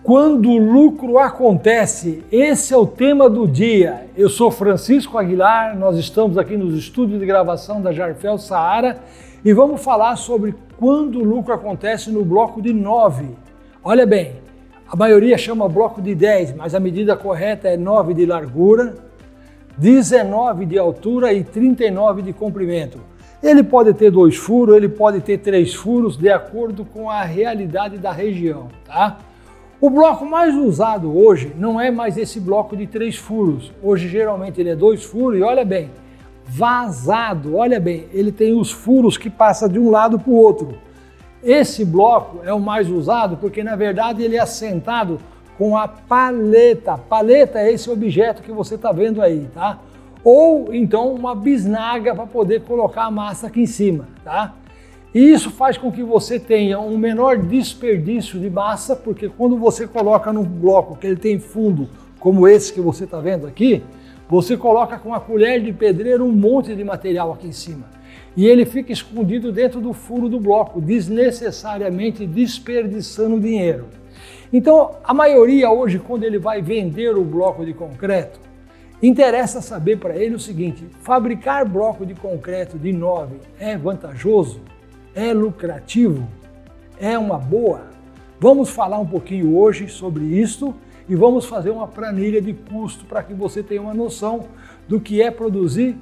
Quando o lucro acontece, esse é o tema do dia. Eu sou Francisco Aguilar, nós estamos aqui nos estúdios de gravação da Jarfel Saara e vamos falar sobre quando o lucro acontece no bloco de 9. Olha bem, a maioria chama bloco de 10, mas a medida correta é 9 de largura, 19 de altura e 39 de comprimento. Ele pode ter 2 furos, ele pode ter 3 furos, de acordo com a realidade da região, tá? O bloco mais usado hoje não é mais esse bloco de 3 furos. Hoje, geralmente, ele é 2 furos e olha bem, vazado, olha bem, ele tem os furos que passam de um lado para o outro. Esse bloco é o mais usado porque, na verdade, ele é assentado com a paleta. Paleta é esse objeto que você está vendo aí, tá? Ou, então, uma bisnaga para poder colocar a massa aqui em cima, tá? E isso faz com que você tenha um menor desperdício de massa, porque quando você coloca num bloco que ele tem fundo, como esse que você está vendo aqui, você coloca com a colher de pedreiro um monte de material aqui em cima. E ele fica escondido dentro do furo do bloco, desnecessariamente desperdiçando dinheiro. Então, a maioria hoje, quando ele vai vender o bloco de concreto, interessa saber para ele o seguinte: fabricar bloco de concreto de 9 é vantajoso? É lucrativo? É uma boa? Vamos falar um pouquinho hoje sobre isso e vamos fazer uma planilha de custo para que você tenha uma noção do que é produzir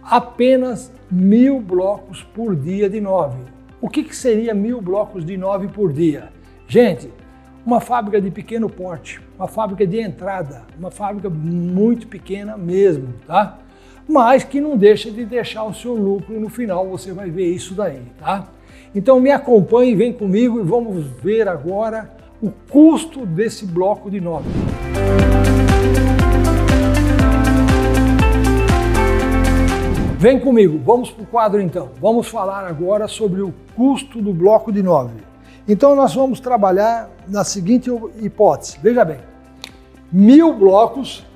apenas 1000 blocos por dia de 9. O que seria 1000 blocos de 9 por dia? Gente, uma fábrica de pequeno porte, uma fábrica de entrada, uma fábrica muito pequena mesmo, tá? Mas que não deixa de deixar o seu lucro no final, você vai ver isso daí, tá? Então me acompanhe, vem comigo e vamos ver agora o custo desse bloco de 9. Vem comigo, vamos para o quadro então. Vamos falar agora sobre o custo do bloco de 9. Então nós vamos trabalhar na seguinte hipótese, veja bem, 1000 blocos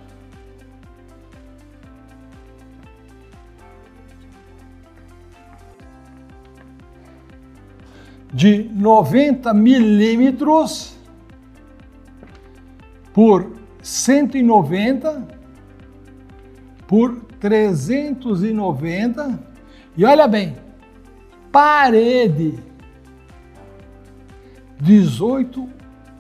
de 90 milímetros por 190 por 390 e olha bem, parede 18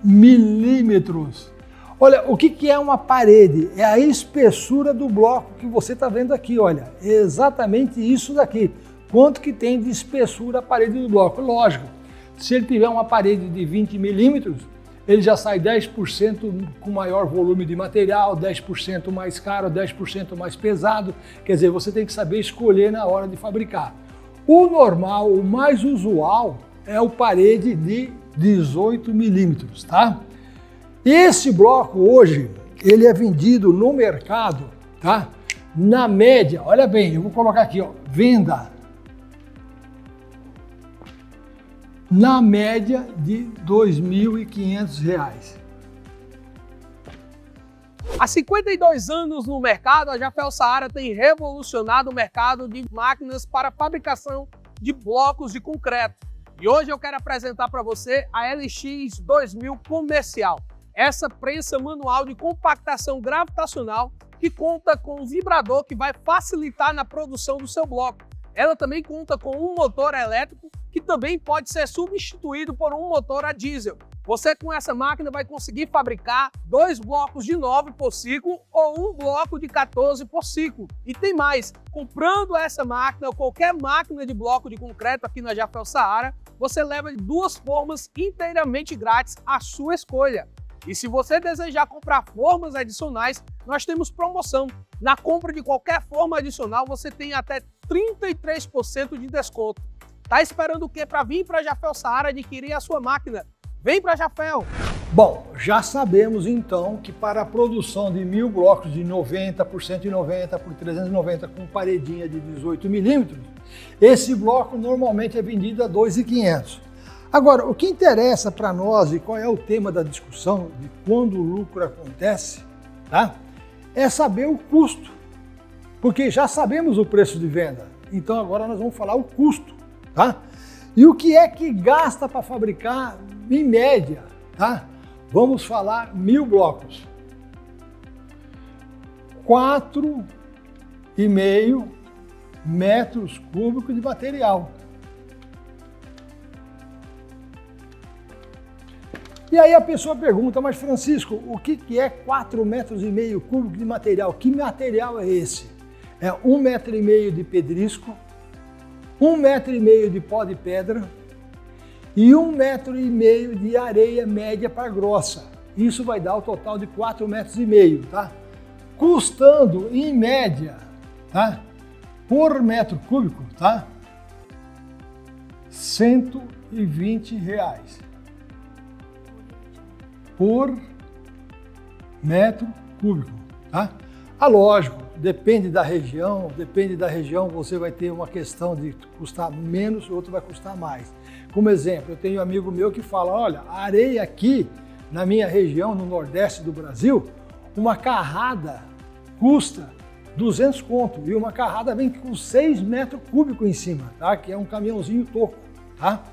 milímetros. Olha, o que é uma parede? É a espessura do bloco que você está vendo aqui, olha, é exatamente isso daqui. Quanto que tem de espessura a parede do bloco? Lógico, se ele tiver uma parede de 20 milímetros, ele já sai 10% com maior volume de material, 10% mais caro, 10% mais pesado. Quer dizer, você tem que saber escolher na hora de fabricar. O normal, o mais usual, é o parede de 18 milímetros, tá? Esse bloco hoje, ele é vendido no mercado, tá? Na média, olha bem, eu vou colocar aqui, ó, venda. Na média de R$ 2.500. Há 52 anos no mercado, a Jarfel Saara tem revolucionado o mercado de máquinas para fabricação de blocos de concreto. E hoje eu quero apresentar para você a LX 2000 Comercial. Essa prensa manual de compactação gravitacional que conta com um vibrador que vai facilitar na produção do seu bloco. Ela também conta com um motor elétrico que também pode ser substituído por um motor a diesel. Você com essa máquina vai conseguir fabricar 2 blocos de 9 por ciclo ou um bloco de 14 por ciclo. E tem mais, comprando essa máquina ou qualquer máquina de bloco de concreto aqui na Jarfel Saara, você leva 2 formas inteiramente grátis à sua escolha. E se você desejar comprar formas adicionais, nós temos promoção. Na compra de qualquer forma adicional, você tem até 33% de desconto. Tá esperando o quê para vir para a Jarfel Saara adquirir a sua máquina? Vem para a Jarfel! Bom, já sabemos então que para a produção de 1000 blocos de 90 por 190 por 390 com paredinha de 18 milímetros, esse bloco normalmente é vendido a R$ 2.500. Agora, o que interessa para nós e qual é o tema da discussão de quando o lucro acontece, tá? É saber o custo, porque já sabemos o preço de venda, então agora nós vamos falar o custo, tá? E o que é que gasta para fabricar, em média, tá? Vamos falar 1000 blocos. 4,5 metros cúbicos de material. E aí a pessoa pergunta, mas Francisco, o que é 4,5 metros cúbicos de material? Que material é esse? É 1,5 metro de pedrisco, 1,5 metro de pó de pedra e 1,5 metro de areia média para grossa. Isso vai dar o total de 4,5 metros, tá? Custando, em média, tá? Por metro cúbico, tá? R$120 por metro cúbico, tá? Ah, lógico, depende da região, você vai ter uma questão de custar menos, outro vai custar mais. Como exemplo, eu tenho um amigo meu que fala, olha, a areia aqui na minha região, no Nordeste do Brasil, uma carrada custa 200 conto e uma carrada vem com 6 metros cúbicos em cima, tá? Que é um caminhãozinho toco, tá?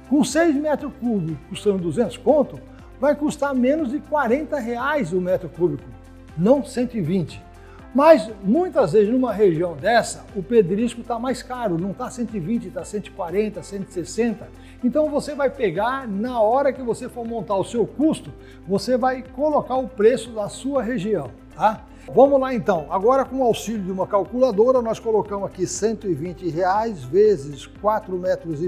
Com 6 metros cúbicos custando 200 conto, vai custar menos de R$40 o metro cúbico, não 120. Mas muitas vezes numa região dessa, o pedrisco está mais caro, não está 120, está 140, 160. Então você vai pegar, na hora que você for montar o seu custo, você vai colocar o preço da sua região, tá? Vamos lá então, agora com o auxílio de uma calculadora, nós colocamos aqui R$120 vezes 4,5 metros,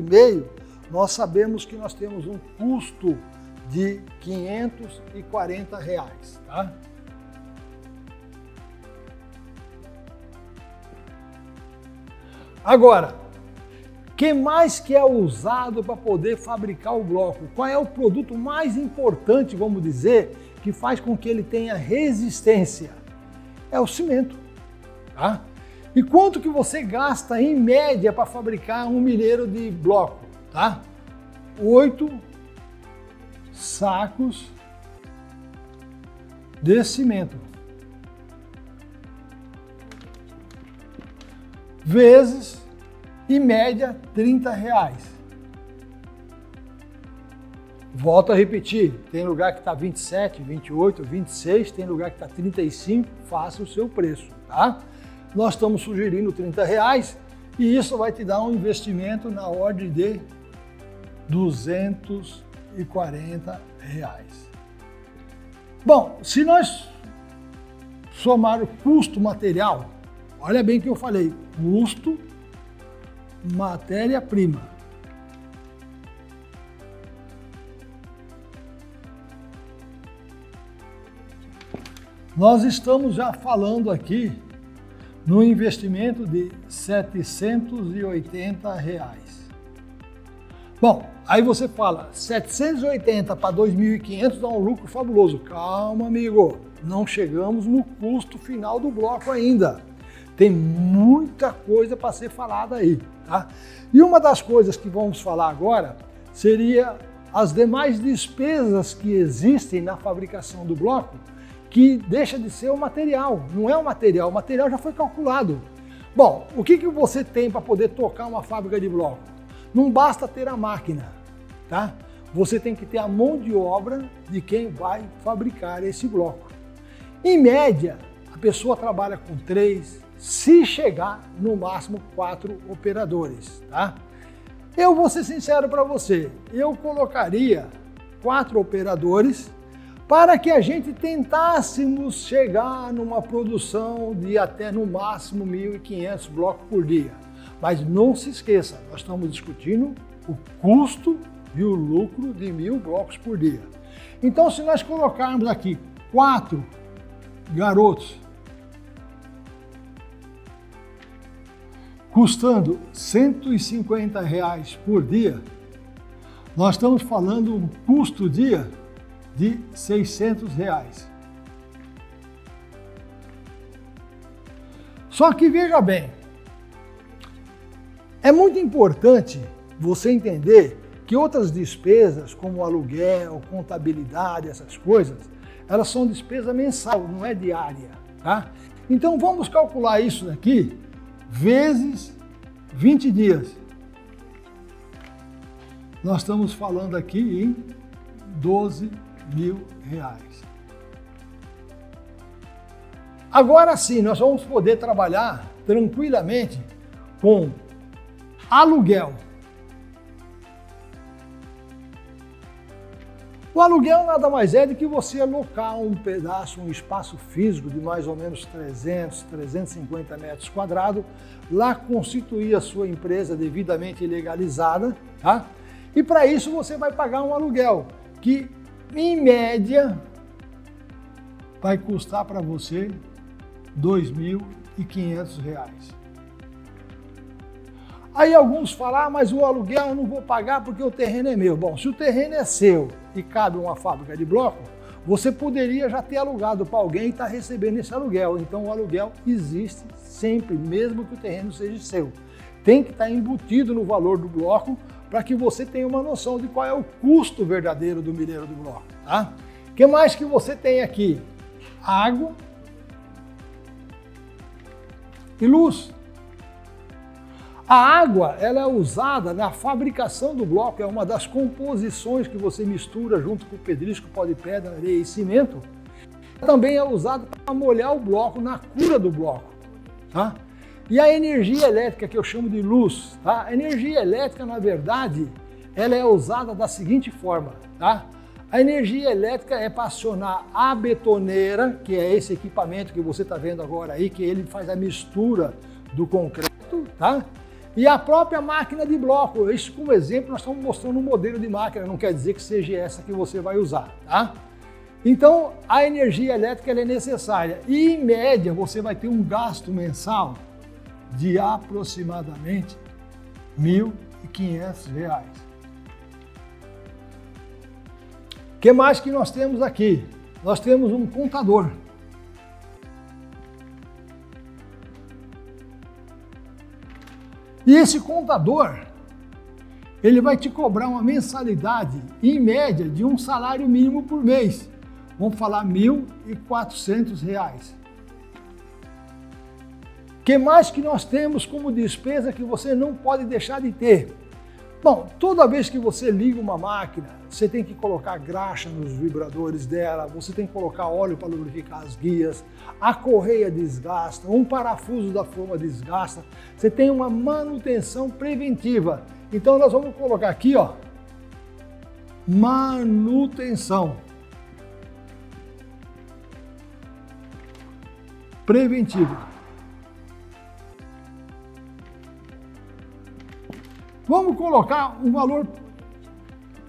nós sabemos que nós temos um custo de R$540, tá? Agora, o que mais que é usado para poder fabricar o bloco? Qual é o produto mais importante, vamos dizer, que faz com que ele tenha resistência? É o cimento, tá? E quanto que você gasta em média para fabricar 1 milheiro de bloco, tá? 8 sacos de cimento vezes, em média, R$30. Volto a repetir, tem lugar que está 27, 28, 26, tem lugar que está 35, faça o seu preço, tá? Nós estamos sugerindo R$30 e isso vai te dar um investimento na ordem de R$240. Bom, se nós somar o custo material, olha bem o que eu falei, custo, matéria-prima. Nós estamos já falando aqui no investimento de R$780. Bom, aí você fala, 780 para 2.500 dá um lucro fabuloso. Calma, amigo, não chegamos no custo final do bloco ainda. Tem muita coisa para ser falada aí, tá? E uma das coisas que vamos falar agora seria as demais despesas que existem na fabricação do bloco, que deixa de ser o material, não é o material já foi calculado. Bom, o que você tem para poder tocar uma fábrica de bloco? Não basta ter a máquina, tá? Você tem que ter a mão de obra de quem vai fabricar esse bloco. Em média, a pessoa trabalha com 3, se chegar no máximo 4 operadores, tá? Eu vou ser sincero para você, eu colocaria 4 operadores para que a gente tentássemos chegar numa produção de até no máximo 1.500 blocos por dia. Mas não se esqueça, nós estamos discutindo o custo e o lucro de 1.000 blocos por dia. Então, se nós colocarmos aqui 4 garotos custando R$150 por dia, nós estamos falando um custo dia de R$600. Só que veja bem, é muito importante você entender que outras despesas, como aluguel, contabilidade, essas coisas, elas são despesa mensal, não é diária, tá? Então vamos calcular isso daqui vezes 20 dias. Nós estamos falando aqui em 12 R$1.000. Agora sim, nós vamos poder trabalhar tranquilamente com aluguel. O aluguel nada mais é do que você alocar um pedaço, um espaço físico de mais ou menos 300, 350 metros quadrados, lá constituir a sua empresa devidamente legalizada, tá? E para isso você vai pagar um aluguel, que em média vai custar para você R$2.500. Aí alguns falam, mas o aluguel eu não vou pagar porque o terreno é meu. Bom, se o terreno é seu e cabe uma fábrica de bloco, você poderia já ter alugado para alguém e estar recebendo esse aluguel. Então o aluguel existe sempre, mesmo que o terreno seja seu. Tem que estar embutido no valor do bloco para que você tenha uma noção de qual é o custo verdadeiro do milheiro do bloco. Tá? O que mais que você tem aqui? Água e luz. A água, ela é usada na fabricação do bloco, é uma das composições que você mistura junto com o pedrisco, pó de pedra, areia e cimento. Também é usada para molhar o bloco na cura do bloco. Tá? E a energia elétrica, que eu chamo de luz, tá? A energia elétrica, na verdade, ela é usada da seguinte forma, tá? A energia elétrica é para acionar a betoneira, que é esse equipamento que você está vendo agora aí, que ele faz a mistura do concreto, tá? E a própria máquina de bloco. Isso, como exemplo, nós estamos mostrando um modelo de máquina, não quer dizer que seja essa que você vai usar, tá? Então, a energia elétrica ela é necessária e, em média, você vai ter um gasto mensal de aproximadamente R$1.500. O que mais que nós temos aqui? Nós temos um contador. E esse contador, ele vai te cobrar uma mensalidade, em média, de um salário mínimo por mês. Vamos falar R$1.400. O que mais que nós temos como despesa que você não pode deixar de ter? Bom, toda vez que você liga uma máquina, você tem que colocar graxa nos vibradores dela, você tem que colocar óleo para lubrificar as guias, a correia desgasta, um parafuso da forma desgasta, você tem uma manutenção preventiva. Então nós vamos colocar aqui, ó, manutenção preventiva. Vamos colocar um valor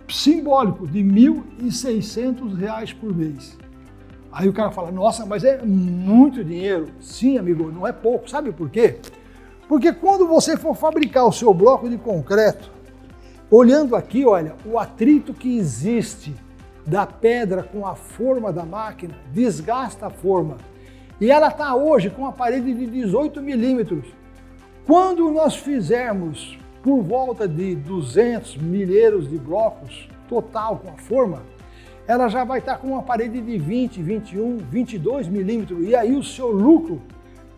simbólico de R$1.600 por mês. Aí o cara fala, nossa, mas é muito dinheiro. Sim, amigo, não é pouco. Sabe por quê? Porque quando você for fabricar o seu bloco de concreto, olhando aqui, olha, o atrito que existe da pedra com a forma da máquina desgasta a forma. E ela está hoje com uma parede de 18 milímetros. Quando nós fizermos por volta de 200 milheiros de blocos total com a forma, ela já vai estar com uma parede de 20, 21, 22 milímetros. E aí o seu lucro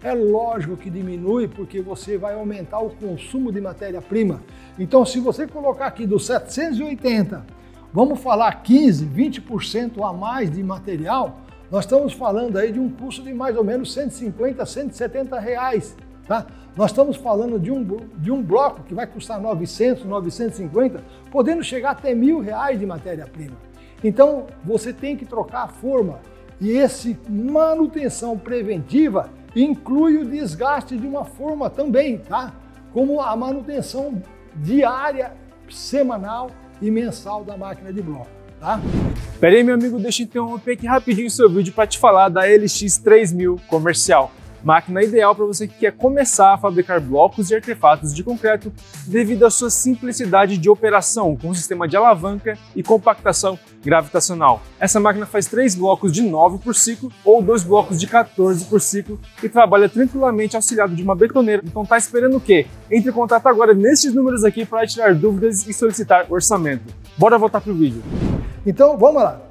é lógico que diminui, porque você vai aumentar o consumo de matéria-prima. Então, se você colocar aqui dos 780, vamos falar 15, 20% a mais de material, nós estamos falando aí de um custo de mais ou menos R$150, R$170. Tá? Nós estamos falando de um bloco que vai custar 900, 950, podendo chegar até R$1.000 de matéria-prima. Então, você tem que trocar a forma e esse manutenção preventiva inclui o desgaste de uma forma também, tá? Como a manutenção diária, semanal e mensal da máquina de bloco. Tá? Pera aí, meu amigo, deixa eu interromper aqui rapidinho o seu vídeo para te falar da LX3000 comercial. Máquina ideal para você que quer começar a fabricar blocos e artefatos de concreto devido à sua simplicidade de operação, com um sistema de alavanca e compactação gravitacional. Essa máquina faz 3 blocos de 9 por ciclo ou 2 blocos de 14 por ciclo e trabalha tranquilamente auxiliado de uma betoneira. Então tá esperando o quê? Entre em contato agora nesses números aqui para tirar dúvidas e solicitar orçamento. Bora voltar pro vídeo. Então vamos lá.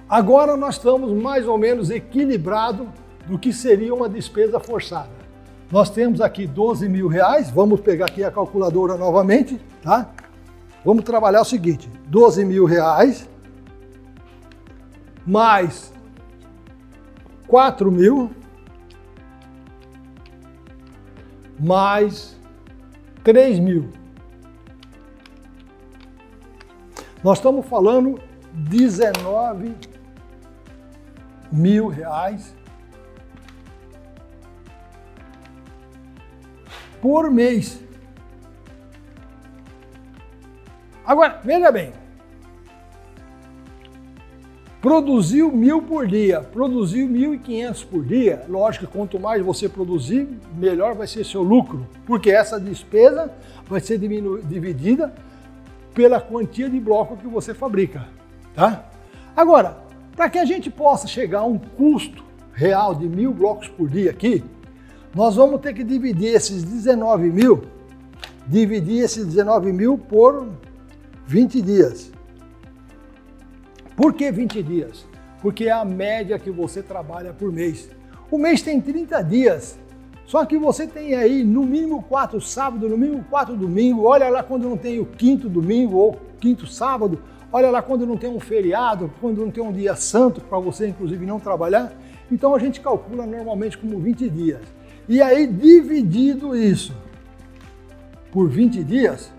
Agora nós estamos mais ou menos equilibrados do que seria uma despesa forçada. Nós temos aqui R$12.000, vamos pegar aqui a calculadora novamente, tá? Vamos trabalhar o seguinte, R$12.000 mais 4.000, mais 3.000. Nós estamos falando R$19.000 por mês. Agora, veja bem, produziu 1.000 por dia, produziu 1.500 por dia, lógico que quanto mais você produzir, melhor vai ser seu lucro, porque essa despesa vai ser dividida pela quantia de bloco que você fabrica, tá? Agora, para que a gente possa chegar a um custo real de 1.000 blocos por dia aqui, nós vamos ter que dividir esses 19.000 por 20 dias. Por que 20 dias? Porque é a média que você trabalha por mês. O mês tem 30 dias, só que você tem aí no mínimo 4 sábados, no mínimo 4 domingos, olha lá quando não tem o 5º domingo ou 5º sábado, olha lá quando não tem um feriado, quando não tem um dia santo para você inclusive não trabalhar. Então a gente calcula normalmente como 20 dias. E aí dividido isso por 20 dias,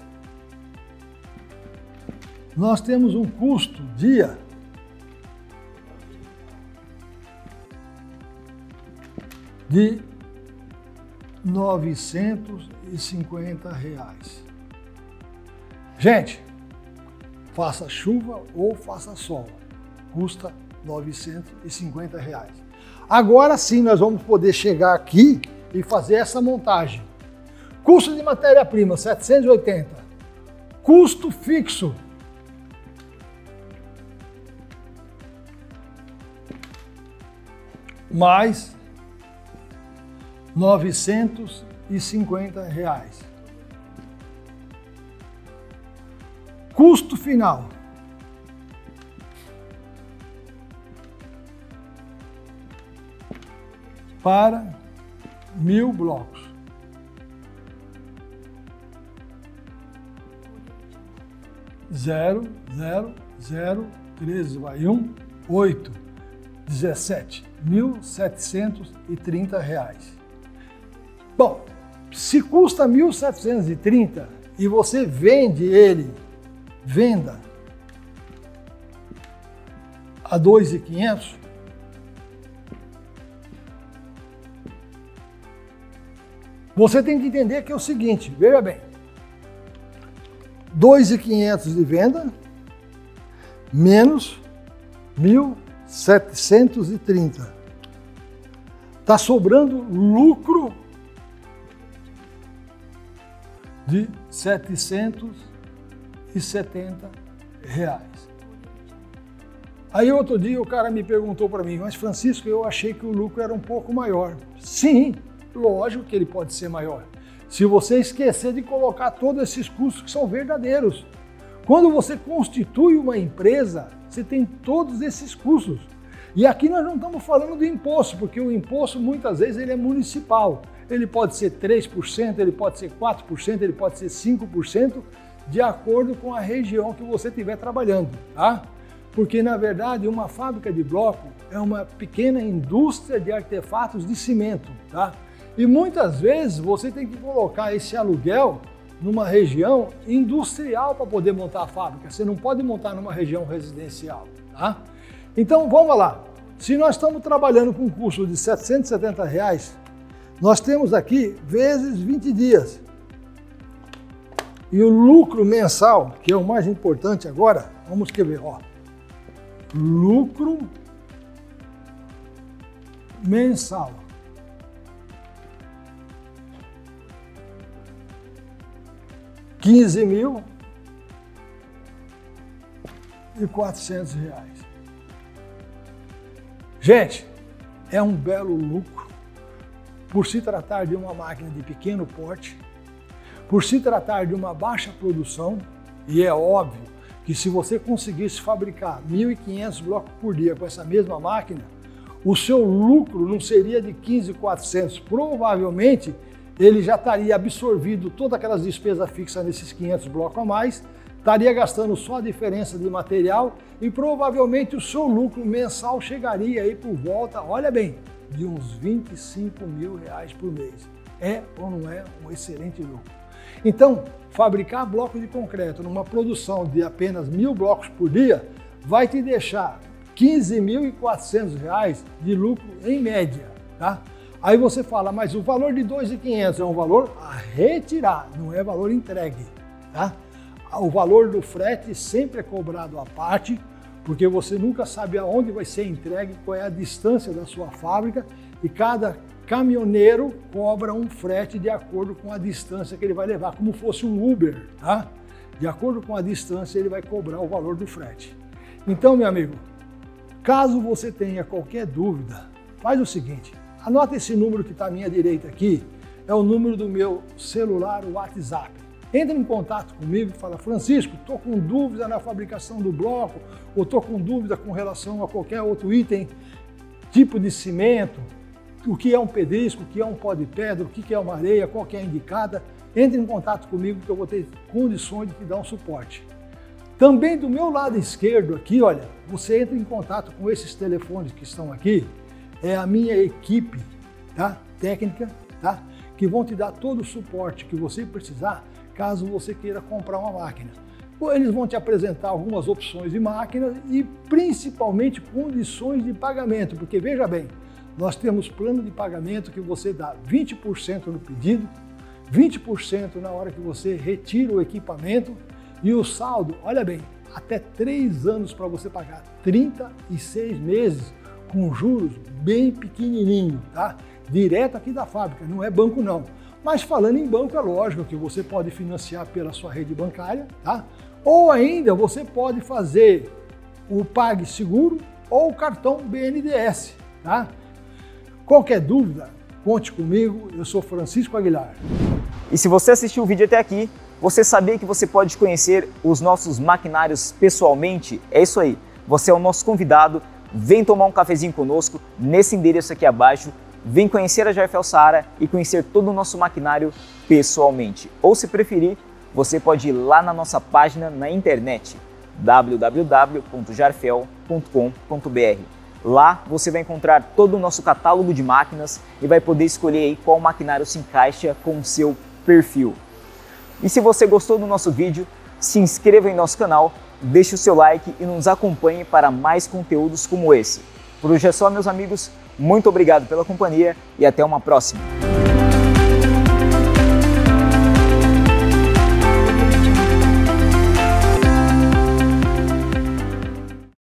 nós temos um custo dia de R$950. Gente, faça chuva ou faça sol, custa R$950. Agora sim nós vamos poder chegar aqui e fazer essa montagem. Custo de matéria-prima, 780. Custo fixo, mais R$950. Custo final, para 1.000 blocos. Zero, 13 vai 1, 8, 17, R$1.730. Bom, se custa 1.730 e você vende ele, venda a 2.500, você tem que entender que é o seguinte, veja bem, 2.500 de venda menos 1.730. Está sobrando lucro de R$770. Aí outro dia o cara me perguntou para mim, mas Francisco, eu achei que o lucro era um pouco maior. Sim, lógico que ele pode ser maior. Se você esquecer de colocar todos esses custos que são verdadeiros. Quando você constitui uma empresa, você tem todos esses custos. E aqui nós não estamos falando do imposto, porque o imposto muitas vezes ele é municipal. Ele pode ser 3%, ele pode ser 4%, ele pode ser 5%, de acordo com a região que você estiver trabalhando, tá? Porque, na verdade, uma fábrica de bloco é uma pequena indústria de artefatos de cimento, tá? E muitas vezes você tem que colocar esse aluguel numa região industrial para poder montar a fábrica. Você não pode montar numa região residencial, tá? Então, vamos lá. Se nós estamos trabalhando com um custo de R$770, nós temos aqui vezes 20 dias. E o lucro mensal, que é o mais importante agora, vamos escrever, ó. Lucro mensal. R$15.400. Gente, é um belo lucro por se tratar de uma máquina de pequeno porte, por se tratar de uma baixa produção, e é óbvio que se você conseguisse fabricar 1.500 blocos por dia com essa mesma máquina, o seu lucro não seria de 15.400, provavelmente ele já estaria absorvido todas aquelas despesas fixas nesses 500 blocos a mais, estaria gastando só a diferença de material e provavelmente o seu lucro mensal chegaria aí por volta, olha bem, de uns R$25 mil por mês. É ou não é um excelente lucro? Então, fabricar blocos de concreto numa produção de apenas 1.000 blocos por dia vai te deixar R$15.400 de lucro em média, tá? Aí você fala, mas o valor de R$2.500 é um valor a retirar, não é valor entregue, tá? O valor do frete sempre é cobrado à parte, porque você nunca sabe aonde vai ser entregue, qual é a distância da sua fábrica e cada caminhoneiro cobra um frete de acordo com a distância que ele vai levar, como fosse um Uber, tá? De acordo com a distância ele vai cobrar o valor do frete. Então, meu amigo, caso você tenha qualquer dúvida, faz o seguinte, anota esse número que está à minha direita aqui, é o número do meu celular, o WhatsApp. Entra em contato comigo e fala, Francisco, estou com dúvida na fabricação do bloco, ou estou com dúvida com relação a qualquer outro item, tipo de cimento, o que é um pedrisco, o que é um pó de pedra, o que é uma areia, qual que é a indicada. Entre em contato comigo que eu vou ter condições de te dar um suporte. Também do meu lado esquerdo aqui, olha, você entra em contato com esses telefones que estão aqui, é a minha equipe, tá? Técnica, tá? Que vão te dar todo o suporte que você precisar caso você queira comprar uma máquina. Eles vão te apresentar algumas opções de máquinas e principalmente condições de pagamento, porque veja bem, nós temos plano de pagamento que você dá 20% no pedido, 20% na hora que você retira o equipamento e o saldo, olha bem, até 3 anos para você pagar, 36 meses com juros bem pequenininho, tá? Direto aqui da fábrica, não é banco não. Mas falando em banco, é lógico que você pode financiar pela sua rede bancária, tá? Ou ainda você pode fazer o PagSeguro ou o cartão BNDES, tá? Qualquer dúvida, conte comigo, eu sou Francisco Aguilar. E se você assistiu o vídeo até aqui, você sabia que você pode conhecer os nossos maquinários pessoalmente? É isso aí, você é o nosso convidado, vem tomar um cafezinho conosco nesse endereço aqui abaixo, vem conhecer a Jarfel Saara e conhecer todo o nosso maquinário pessoalmente. Ou se preferir, você pode ir lá na nossa página na internet, www.jarfel.com.br. Lá você vai encontrar todo o nosso catálogo de máquinas e vai poder escolher aí qual maquinário se encaixa com o seu perfil. E se você gostou do nosso vídeo, se inscreva em nosso canal, deixe o seu like e nos acompanhe para mais conteúdos como esse. Por hoje é só, meus amigos, muito obrigado pela companhia e até uma próxima.